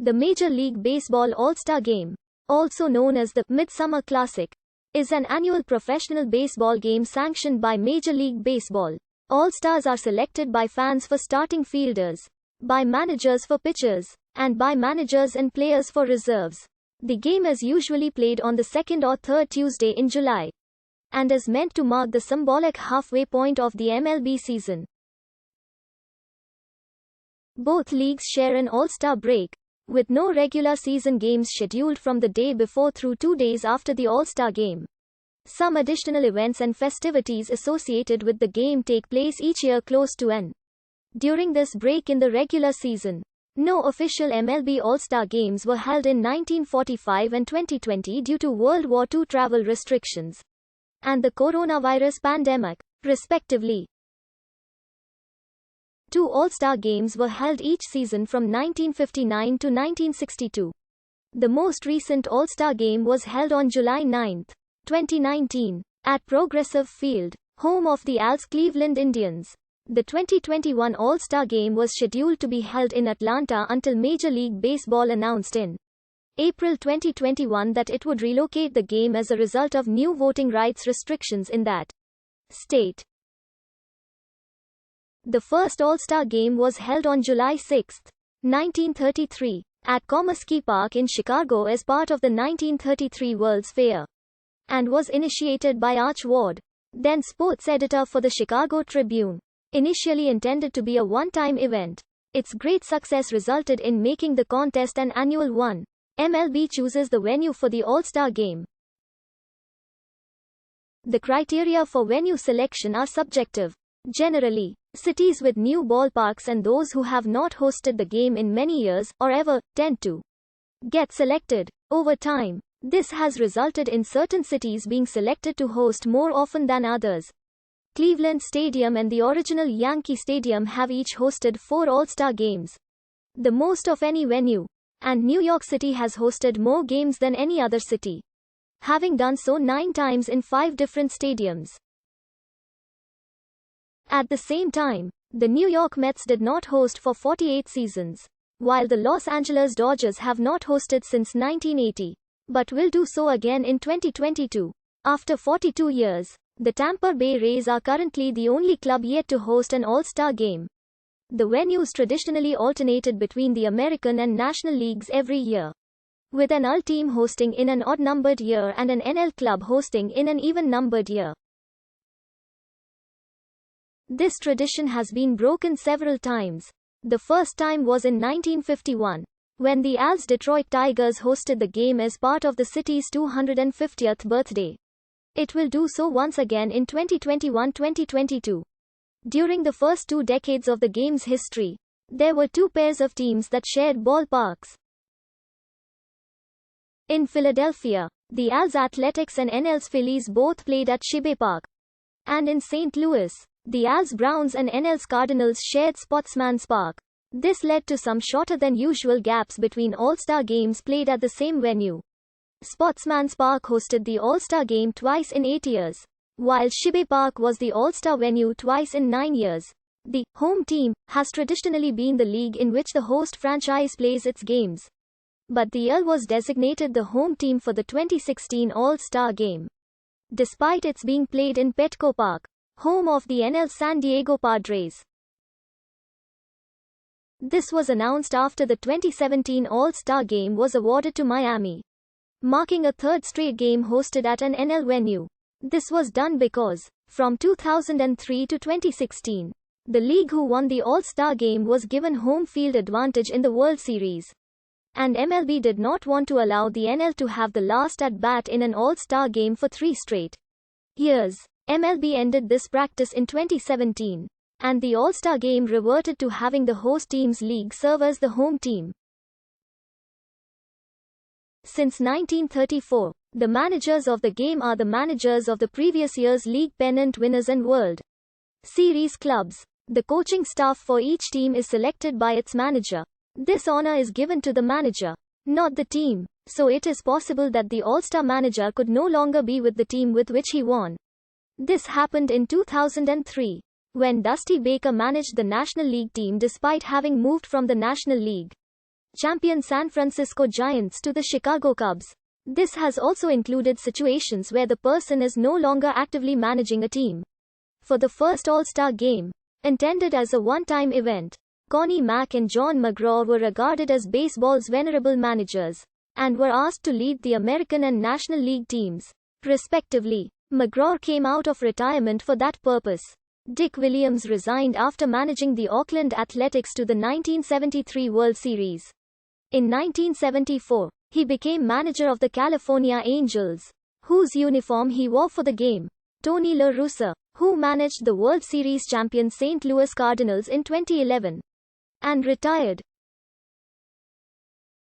The Major League Baseball All Star Game, also known as the Midsummer Classic, is an annual professional baseball game sanctioned by Major League Baseball. All-Stars are selected by fans for starting fielders, by managers for pitchers, and by managers and players for reserves. The game is usually played on the second or third Tuesday in July, and is meant to mark the symbolic halfway point of the MLB season. Both leagues share an All-Star break, with no regular season games scheduled from the day before through 2 days after the All-Star Game. Some additional events and festivities associated with the game take place each year close to and during this break in the regular season. No official MLB All-Star Games were held in 1945 and 2020 due to World War II travel restrictions and the coronavirus pandemic, respectively. 2 All-Star Games were held each season from 1959 to 1962. The most recent All-Star Game was held on July 9, 2019, at Progressive Field, home of the Al's Cleveland Indians. The 2021 All-Star Game was scheduled to be held in Atlanta until Major League Baseball announced in April 2021 that it would relocate the game as a result of new voting rights restrictions in that state. The first All-Star Game was held on July 6, 1933, at Comiskey Park in Chicago as part of the 1933 World's Fair, and was initiated by Arch Ward, then sports editor for the Chicago Tribune. Initially intended to be a one-time event, its great success resulted in making the contest an annual one. MLB chooses the venue for the All-Star Game. The criteria for venue selection are subjective. Generally, cities with new ballparks and those who have not hosted the game in many years, or ever, tend to get selected. Over time, this has resulted in certain cities being selected to host more often than others. Cleveland Stadium and the original Yankee Stadium have each hosted 4 All-Star Games, the most of any venue, and New York City has hosted more games than any other city, having done so 9 times in 5 different stadiums. At the same time, the New York Mets did not host for 48 seasons, while the Los Angeles Dodgers have not hosted since 1980, but will do so again in 2022. After 42 years, the Tampa Bay Rays are currently the only club yet to host an All-Star Game. The venues traditionally alternated between the American and National Leagues every year, with an AL team hosting in an odd-numbered year and an NL club hosting in an even-numbered year. This tradition has been broken several times. The first time was in 1951, when the Al's Detroit Tigers hosted the game as part of the city's 250th birthday. It will do so once again in 2021-2022. During the first 2 decades of the game's history, there were 2 pairs of teams that shared ballparks. In Philadelphia, the Al's Athletics and NL's Phillies both played at Shibby Park. And in St. Louis, the Al's Browns and NL's Cardinals shared Sportsman's Park. This led to some shorter than usual gaps between All-Star games played at the same venue. Sportsman's Park hosted the All-Star Game twice in 8 years, while Shibby Park was the All-Star venue twice in 9 years. The home team has traditionally been the league in which the host franchise plays its games, but the AL was designated the home team for the 2016 All-Star Game, despite its being played in Petco Park, home of the NL San Diego Padres. This was announced after the 2017 All-Star Game was awarded to Miami, marking a 3rd straight game hosted at an NL venue. This was done because, from 2003 to 2016, the league who won the All-Star Game was given home field advantage in the World Series, and MLB did not want to allow the NL to have the last at-bat in an All-Star Game for 3 straight years. MLB ended this practice in 2017, and the All-Star Game reverted to having the host team's league serve as the home team. Since 1934, the managers of the game are the managers of the previous year's league pennant winners and World Series clubs. The coaching staff for each team is selected by its manager. This honor is given to the manager, not the team, so it is possible that the All-Star manager could no longer be with the team with which he won. This happened in 2003, when Dusty Baker managed the National League team despite having moved from the National League. champion San Francisco Giants to the Chicago Cubs. This has also included situations where the person is no longer actively managing a team. For the first All-Star Game, intended as a one-time event, Connie Mack and John McGraw were regarded as baseball's venerable managers, and were asked to lead the American and National League teams, respectively. McGraw came out of retirement for that purpose. Dick Williams resigned after managing the Oakland Athletics to the 1973 World Series. In 1974, he became manager of the California Angels, whose uniform he wore for the game. Tony La Russa, who managed the World Series champion St. Louis Cardinals in 2011, and retired,